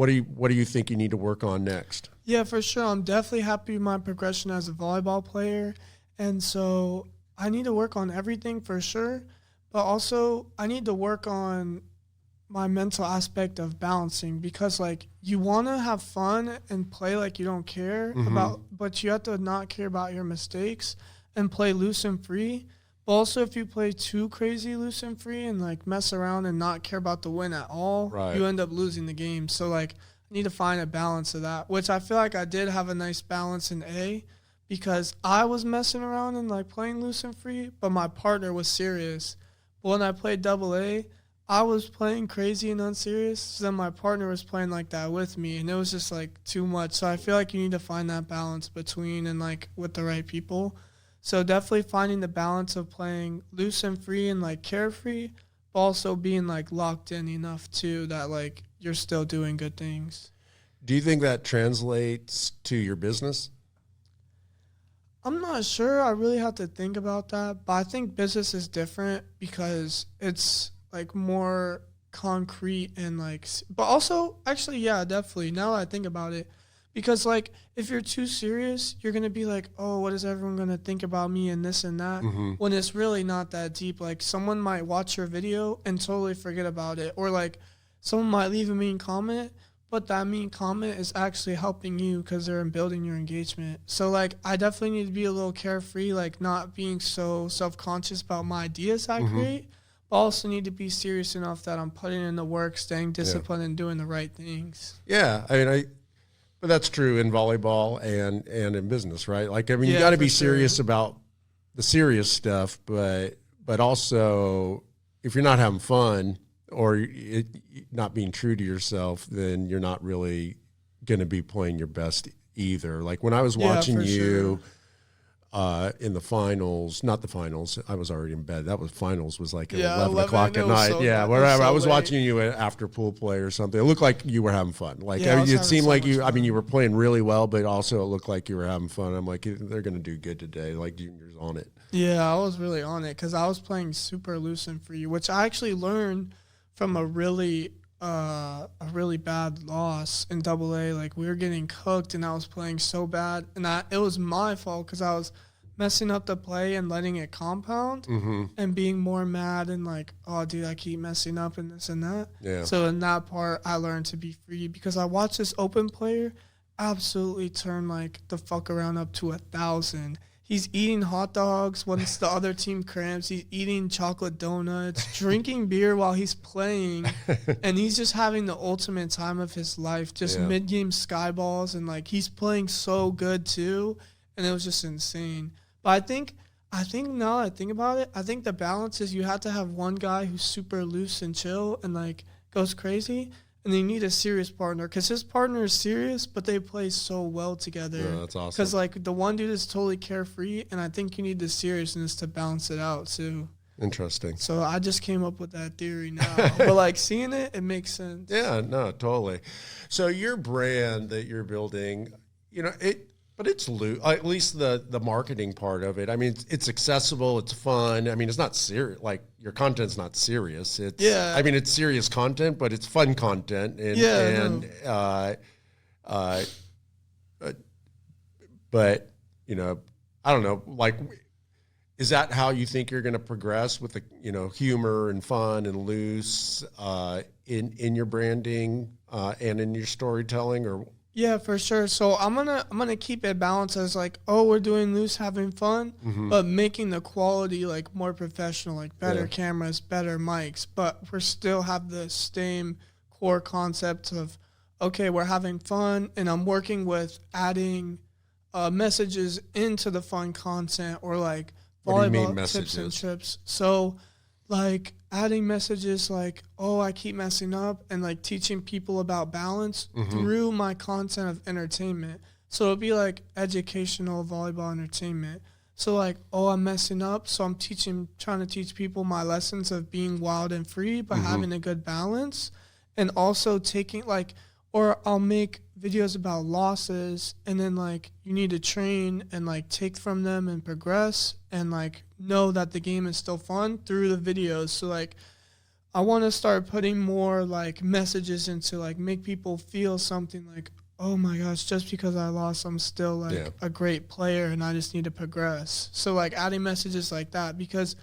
[SPEAKER 1] do you think you need to work on next?
[SPEAKER 2] Yeah, for sure. I'm definitely happy with my progression as a volleyball player. And so I need to work on everything for sure. But also I need to work on my mental aspect of balancing, because like you want to have fun and play like you don't care about, but you have to not care about your mistakes and play loose and free. But also if you play too crazy loose and free and like mess around and not care about the win at all, you end up losing the game. So like I need to find a balance of that, which I feel like I did have a nice balance in A, because I was messing around and like playing loose and free, but my partner was serious. But when I played double A, I was playing crazy and unserious, so then my partner was playing like that with me, and it was just like too much. So I feel like you need to find that balance between and like with the right people. So definitely finding the balance of playing loose and free and like carefree, but also being like locked in enough too that like you're still doing good things.
[SPEAKER 1] Do you think that translates to your business?
[SPEAKER 2] I'm not sure. I really have to think about that, but I think business is different because it's like more concrete and like, but also actually, yeah, definitely. Now that I think about it, because like if you're too serious, you're going to be like, oh, what is everyone going to think about me and this and that, when it's really not that deep. Like someone might watch your video and totally forget about it, or like someone might leave a mean comment, but that mean comment is actually helping you because they're building your engagement. So like I definitely need to be a little carefree, like not being so self-conscious about my ideas I create, but also need to be serious enough that I'm putting in the work, staying disciplined, and doing the right things.
[SPEAKER 1] Yeah, I mean, but that's true in volleyball and in business, right? Like, I mean, you got to be serious about the serious stuff, but also if you're not having fun or not being true to yourself, then you're not really going to be playing your best either. Like when I was watching you in the finals, not the finals, I was already in bed. That was finals was like at 11 o'clock at night. So whatever. I was watching you after pool play or something. It looked like you were having fun. Like it seemed like you, I mean, you were playing really well, but also it looked like you were having fun. I'm like, they're going to do good today. Like Junior's on it. Yeah,
[SPEAKER 2] I was really on it because I was playing super loose and free, which I actually learned from a really bad loss in double A. Like we were getting cooked and I was playing so bad, and it was my fault because I was messing up the play and letting it compound and being more mad and like, oh dude, I keep messing up and this and that. Yeah. So in that part I learned to be free because I watched this open player absolutely turn like the fuck around up to 1,000. He's eating hot dogs once the other team cramps. He's eating chocolate donuts, drinking beer while he's playing. And he's just having the ultimate time of his life, just mid-game sky balls. And, like, he's playing so good, too. And it was just insane. But I think now that I think about it, I think the balance is you have to have one guy who's super loose and chill and, like, goes crazy. And you need a serious partner because his partner is serious, but they play so well together.
[SPEAKER 1] Yeah, that's awesome.
[SPEAKER 2] Because, like, the one dude is totally carefree, and I think you need the seriousness to balance it out, too.
[SPEAKER 1] Interesting.
[SPEAKER 2] So I just came up with that theory now. But, like, seeing it makes sense.
[SPEAKER 1] Yeah, no, totally. So your brand that you're building, you know, But it's at least the marketing part of it. I mean, it's accessible, it's fun. I mean, it's not serious. Like your content's not serious. I mean, it's serious content, but it's fun content. But I don't know. Like, is that how you think you're going to progress with the humor and fun and loose in your branding and in your storytelling, or?
[SPEAKER 2] Yeah, for sure. So I'm gonna keep it balanced as like, oh, we're doing loose, having fun, but making the quality like more professional, like better cameras, better mics, but we still have the same core concept of, okay, we're having fun, and I'm working with adding messages into the fun content, or like volleyball tips and trips. So like adding messages like, oh, I keep messing up, and like teaching people about balance through my content of entertainment. So it'll be like educational volleyball entertainment. So like, oh, I'm messing up, so I'm trying to teach people my lessons of being wild and free, but having a good balance, and also taking like, or I'll make videos about losses, and then like you need to train and like take from them and progress, and like know that the game is still fun through the videos. So like I want to start putting more like messages into like make people feel something like, oh my gosh, just because I lost, I'm still like a great player, and I just need to progress. So like adding messages like that, because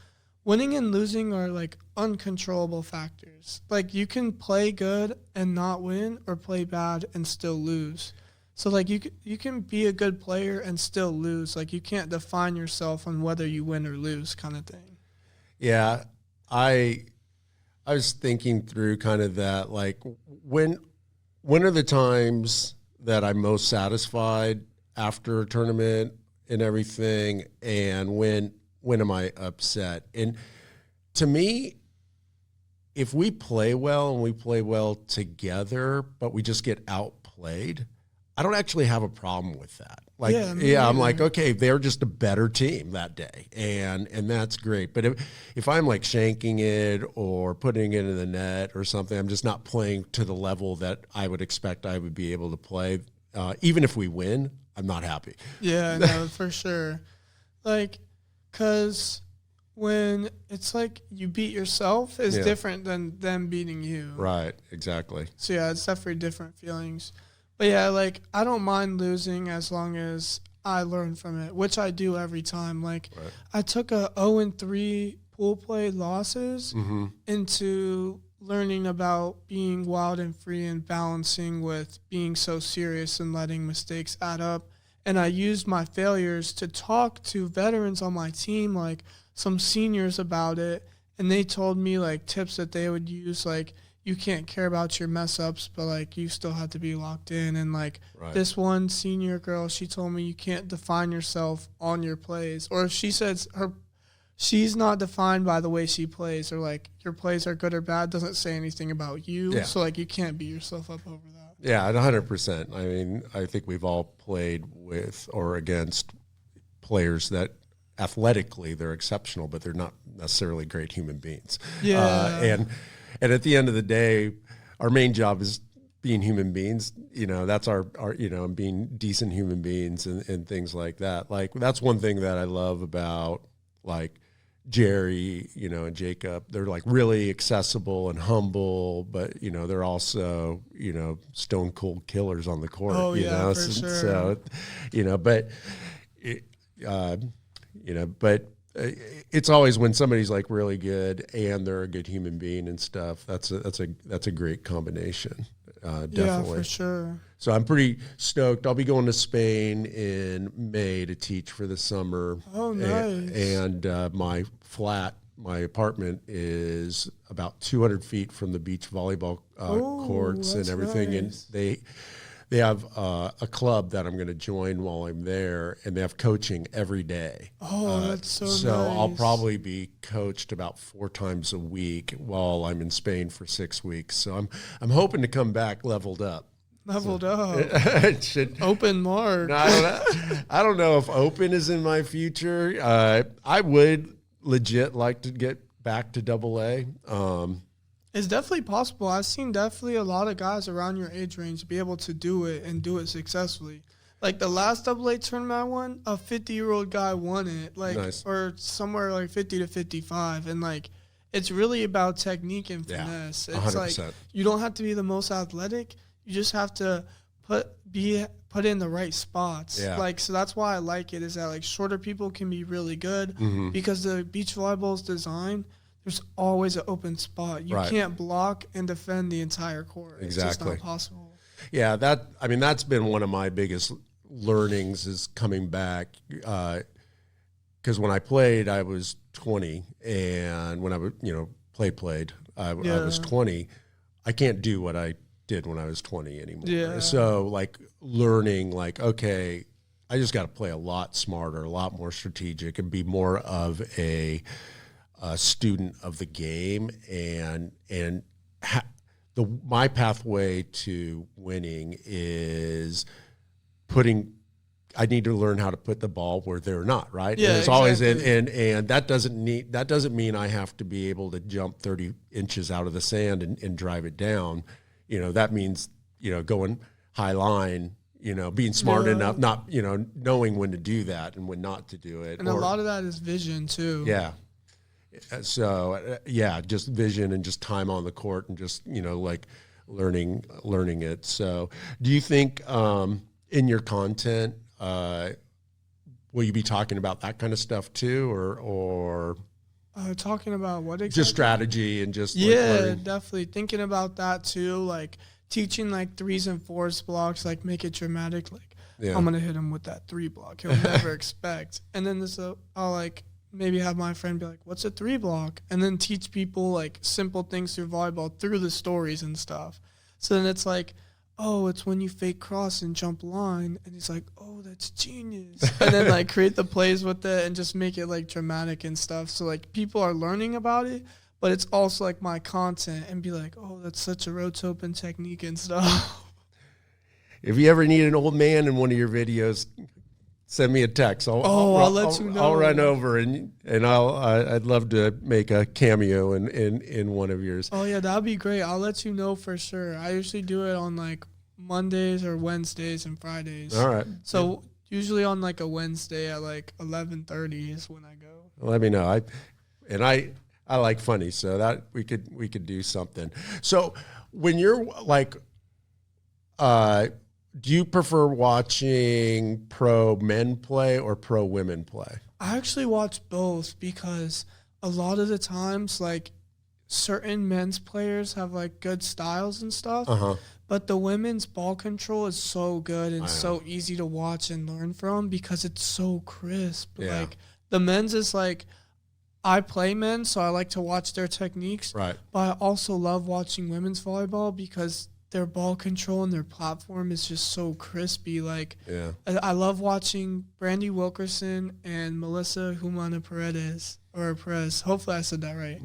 [SPEAKER 2] winning and losing are like uncontrollable factors. Like you can play good and not win, or play bad and still lose. So like you can be a good player and still lose. Like you can't define yourself on whether you win or lose, kind of thing.
[SPEAKER 1] Yeah, I was thinking through kind of that, like when are the times that I'm most satisfied after a tournament and everything, and when am I upset? And to me, if we play well and we play well together, but we just get outplayed, I don't actually have a problem with that. Like, I'm like, okay, they're just a better team that day, and that's great. But if I'm like shanking it or putting it in the net or something, I'm just not playing to the level that I would expect I would be able to play. Even if we win, I'm not happy.
[SPEAKER 2] Yeah, no, for sure. Like, because when it's like you beat yourself is different than them beating you.
[SPEAKER 1] Right, exactly.
[SPEAKER 2] So yeah, it's definitely different feelings. But yeah, like I don't mind losing as long as I learn from it, which I do every time. Like I took a 0-3 pool play losses into learning about being wild and free and balancing with being so serious and letting mistakes add up. And I used my failures to talk to veterans on my team, like some seniors, about it. And they told me like tips that they would use, like you can't care about your mess ups, but like you still have to be locked in. And like this one senior girl, she told me you can't define yourself on your plays. Or if she says she's not defined by the way she plays, or like your plays are good or bad, doesn't say anything about you. Yeah. So like you can't beat yourself up over that.
[SPEAKER 1] Yeah, 100%. I mean, I think we've all played with or against players that athletically they're exceptional, but they're not necessarily great human beings.
[SPEAKER 2] Yeah.
[SPEAKER 1] And at the end of the day, our main job is being human beings. That's our and being decent human beings and things like that. Like that's one thing that I love about like Jerry, and Jacob. They're like really accessible and humble, but they're also stone cold killers on the court.
[SPEAKER 2] Oh yeah, for sure.
[SPEAKER 1] So but but it's always when somebody's like really good and they're a good human being and stuff. That's a great combination. Definitely.
[SPEAKER 2] Yeah, for sure.
[SPEAKER 1] So I'm pretty stoked. I'll be going to Spain in May to teach for the summer.
[SPEAKER 2] Oh, nice.
[SPEAKER 1] And my apartment is about 200 feet from the beach volleyball courts and everything.
[SPEAKER 2] Nice.
[SPEAKER 1] And they have a club that I'm going to join while I'm there, and they have coaching every day.
[SPEAKER 2] Oh, that's so nice.
[SPEAKER 1] So I'll probably be coached about 4 times a week while I'm in Spain for 6 weeks. So I'm hoping to come back leveled up.
[SPEAKER 2] Leveled up. Open mark.
[SPEAKER 1] No, I don't know if open is in my future. I would legit like to get back to AA.
[SPEAKER 2] It's definitely possible. I've seen definitely a lot of guys around your age range be able to do it and do it successfully. Like the last AA tournament I won, a 50-year-old guy won it, like,
[SPEAKER 1] Nice.
[SPEAKER 2] or somewhere like 50 to 55, and like, it's really about technique and
[SPEAKER 1] Yeah,
[SPEAKER 2] finesse. It's
[SPEAKER 1] 100%.
[SPEAKER 2] like you don't have to be the most athletic. You just have to put in the right spots.
[SPEAKER 1] Yeah.
[SPEAKER 2] Like, so that's why I like it, is that like shorter people can be really good because the beach volleyball's design, there's always an open spot. You can't block and defend the entire court.
[SPEAKER 1] Exactly.
[SPEAKER 2] It's just not possible.
[SPEAKER 1] Yeah, that's been one of my biggest learnings is coming back. Because when I played, I was 20, and when I was, played, I was 20. I can't do what I did when I was 20 anymore.
[SPEAKER 2] Yeah.
[SPEAKER 1] So like learning, like, okay, I just got to play a lot smarter, a lot more strategic, and be more of a student of the game, and my pathway to winning is I need to learn how to put the ball where they're not, right?
[SPEAKER 2] Yeah,
[SPEAKER 1] and it's always
[SPEAKER 2] exactly.
[SPEAKER 1] and that doesn't mean I have to be able to jump 30 inches out of the sand and drive it down. That means, going high line, being smart enough, not, knowing when to do that and when not to do it.
[SPEAKER 2] And a lot of that is vision too.
[SPEAKER 1] Yeah. So just vision and just time on the court and just, like learning it. So do you think in your content, will you be talking about that kind of stuff too, or
[SPEAKER 2] talking about what exactly?
[SPEAKER 1] Just strategy and just
[SPEAKER 2] definitely thinking about that too, like teaching like 3s and 4s blocks, like make it dramatic, like I'm gonna hit him with that 3 block he'll never expect, and then I'll like maybe have my friend be like, what's a 3 block, and then teach people like simple things through volleyball through the stories and stuff. So then it's like, oh, it's when you fake cross and jump line, and he's like, oh, that's genius. And then like create the plays with it and just make it like dramatic and stuff. So like people are learning about it, but it's also like my content, and be like, oh, that's such a ropes open technique and stuff.
[SPEAKER 1] If you ever need an old man in one of your videos, send me a text.
[SPEAKER 2] I'll let you know.
[SPEAKER 1] I'll run over and I'd love to make a cameo in one of yours.
[SPEAKER 2] Oh yeah, that'd be great. I'll let you know for sure. I usually do it on like Mondays or Wednesdays and Fridays.
[SPEAKER 1] All right.
[SPEAKER 2] So usually on like a Wednesday at like 11:30 is when I go.
[SPEAKER 1] Let me know. I like funny, so that we could do something. So when you're like, do you prefer watching pro men play or pro women play?
[SPEAKER 2] I actually watch both, because a lot of the times, like, certain men's players have like good styles and stuff, but the women's ball control is so good and so easy to watch and learn from because it's so crisp.
[SPEAKER 1] Yeah.
[SPEAKER 2] Like the men's is like, I play men, so I like to watch their techniques,
[SPEAKER 1] Right.
[SPEAKER 2] but I also love watching women's volleyball because their ball control and their platform is just so crispy. Like, I love watching Brandy Wilkerson and Melissa Humana Perez. Hopefully I said that right.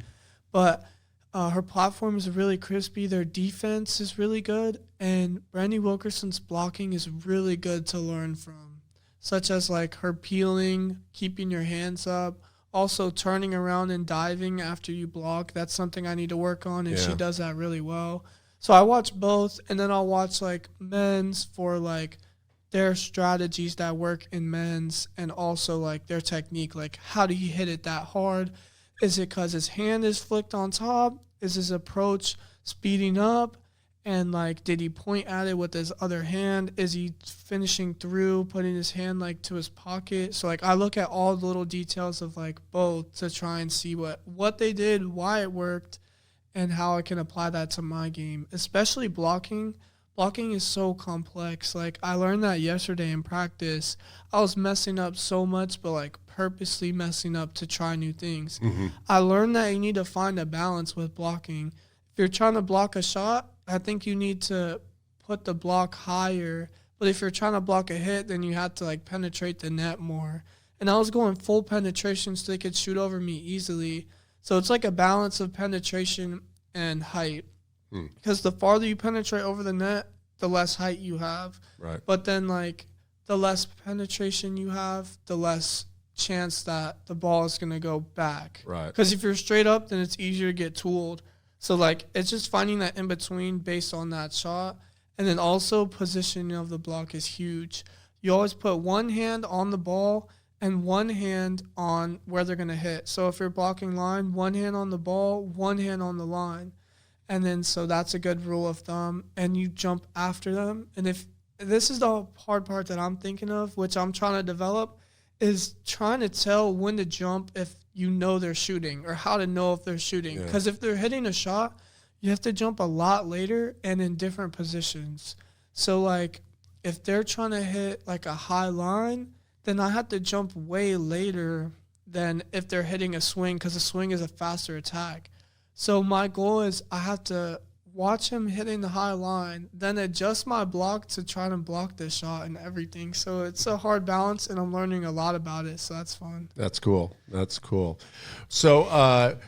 [SPEAKER 2] But her platform is really crispy. Their defense is really good. And Brandy Wilkerson's blocking is really good to learn from, such as like her peeling, keeping your hands up, also turning around and diving after you block. That's something I need to work on, and she does that really well. So I watch both, and then I'll watch like men's for like their strategies that work in men's, and also like their technique, like how do he hit it that hard? Is it because his hand is flicked on top? Is his approach speeding up? And like, did he point at it with his other hand? Is he finishing through, putting his hand like to his pocket? So like I look at all the little details of like both to try and see what they did, why it worked, and how I can apply that to my game, especially blocking. Blocking is so complex. Like, I learned that yesterday in practice. I was messing up so much, but, like, purposely messing up to try new things. I learned that you need to find a balance with blocking. If you're trying to block a shot, I think you need to put the block higher. But if you're trying to block a hit, then you have to, like, penetrate the net more. And I was going full penetration so they could shoot over me easily. So it's like a balance of penetration and height. Because the farther you penetrate over the net, the less height you have.
[SPEAKER 1] Right.
[SPEAKER 2] But then, like, the less penetration you have, the less chance that the ball is going to go back.
[SPEAKER 1] Right.
[SPEAKER 2] Because if you're straight up, then it's easier to get tooled. So, like, it's just finding that in between based on that shot. And then also positioning of the block is huge. you always put one hand on the ball and one hand on where they're going to hit. So if you're blocking line, one hand on the ball, one hand on the line. And then so that's a good rule of thumb. And you jump after them. And if this is the hard part that I'm thinking of, which I'm trying to develop, is trying to tell when to jump if you know they're shooting, or how to know if they're shooting. Because if they're hitting a shot, you have to jump a lot later and in different positions. So, like, if they're trying to hit, like, a high line, then I have to jump way later than if they're hitting a swing, because a swing is a faster attack. So my goal is I have to watch him hitting the high line, then adjust my block to try to block this shot and everything. So it's a hard balance, and I'm learning a lot about it, so that's fun.
[SPEAKER 1] That's cool. That's cool. So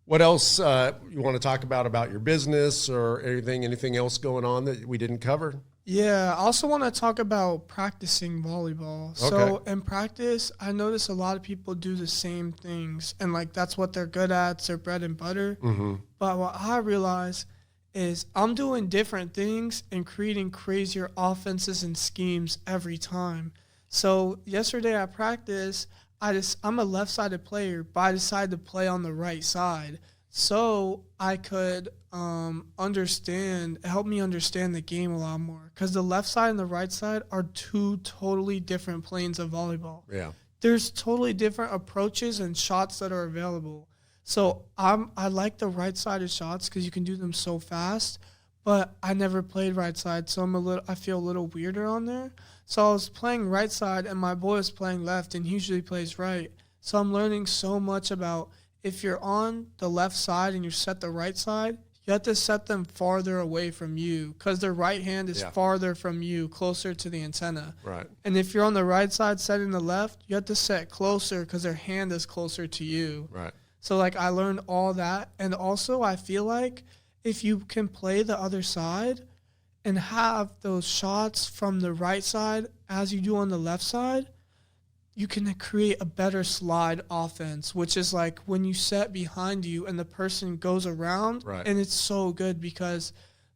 [SPEAKER 1] what else you want to talk about your business or anything else going on that we didn't cover?
[SPEAKER 2] Yeah, I also want to talk about practicing volleyball.
[SPEAKER 1] Okay.
[SPEAKER 2] So in practice, I notice a lot of people do the same things, and like that's what they're good at, it's their bread and butter.
[SPEAKER 1] Mm-hmm.
[SPEAKER 2] But what I realize is I'm doing different things and creating crazier offenses and schemes every time. So yesterday at practice, I'm a left-sided player, but I decided to play on the right side so I could help me understand the game a lot more. Because the left side and the right side are two totally different planes of volleyball.
[SPEAKER 1] Yeah.
[SPEAKER 2] There's totally different approaches and shots that are available. So I like the right-sided shots because you can do them so fast, but I never played right side, so I feel a little weirder on there. So I was playing right side, and my boy was playing left, and he usually plays right. So I'm learning so much about if you're on the left side and you set the right side, you have to set them farther away from you because their right hand is farther from you, closer to the antenna.
[SPEAKER 1] Right.
[SPEAKER 2] And if you're on the right side setting the left, you have to set closer because their hand is closer to you.
[SPEAKER 1] Right.
[SPEAKER 2] So, like, I learned all that. And also, I feel like if you can play the other side and have those shots from the right side as you do on the left side, you can create a better slide offense, which is like when you set behind you and the person goes around.
[SPEAKER 1] Right.
[SPEAKER 2] And it's so good because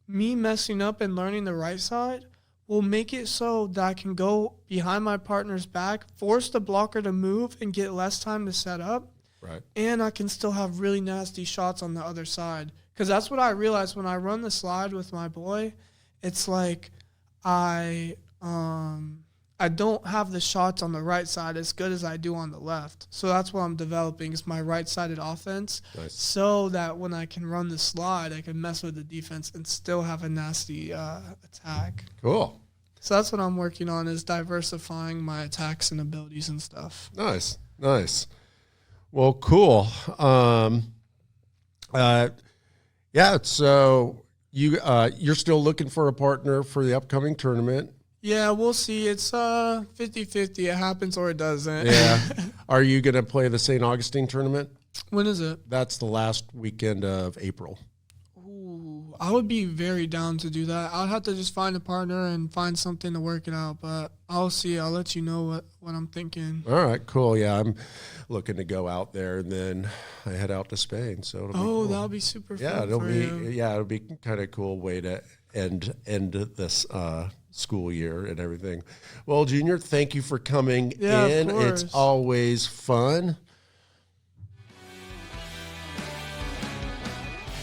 [SPEAKER 2] me messing up and learning the right side will make it so that I can go behind my partner's back, force the blocker to move and get less time to set up.
[SPEAKER 1] Right.
[SPEAKER 2] And I can still have really nasty shots on the other side. Because that's what I realized when I run the slide with my boy. It's like I don't have the shots on the right side as good as I do on the left. So that's what I'm developing is my right-sided offense.
[SPEAKER 1] Nice.
[SPEAKER 2] So that when I can run the slide, I can mess with the defense and still have a nasty attack.
[SPEAKER 1] Cool.
[SPEAKER 2] So that's what I'm working on is diversifying my attacks and abilities and stuff.
[SPEAKER 1] Nice. Nice. Well, cool. Yeah, so you're still looking for a partner for the upcoming tournament.
[SPEAKER 2] Yeah, we'll see. It's 50-50. It happens or it doesn't.
[SPEAKER 1] Yeah. Are you going to play the St. Augustine tournament?
[SPEAKER 2] When is it?
[SPEAKER 1] That's the last weekend of April.
[SPEAKER 2] Ooh, I would be very down to do that. I'd have to just find a partner and find something to work it out, but I'll see. I'll let you know what I'm thinking.
[SPEAKER 1] All right, cool. Yeah, I'm looking to go out there, and then I head out to Spain. So it'll be cool.
[SPEAKER 2] That'll be super fun.
[SPEAKER 1] Yeah,
[SPEAKER 2] you.
[SPEAKER 1] it'll be kind of cool way to end this school year and everything. Well, Junior, thank you for coming in.
[SPEAKER 2] Of course.
[SPEAKER 1] It's always fun.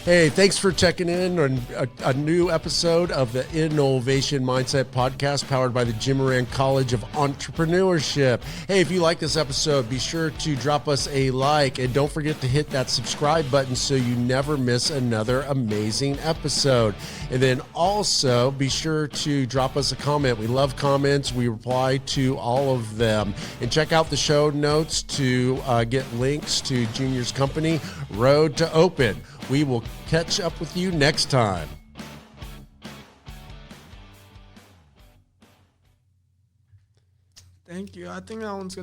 [SPEAKER 1] Hey, thanks for checking in on a new episode of the Innovation Mindset Podcast powered by the Jim Moran College of Entrepreneurship. Hey, if you like this episode, be sure to drop us a like and don't forget to hit that subscribe button so you never miss another amazing episode. And then also be sure to drop us a comment. We love comments. We reply to all of them. And check out the show notes to get links to Junior's company, Road to Open. We will catch up with you next time.
[SPEAKER 2] Thank you. I think that one's going to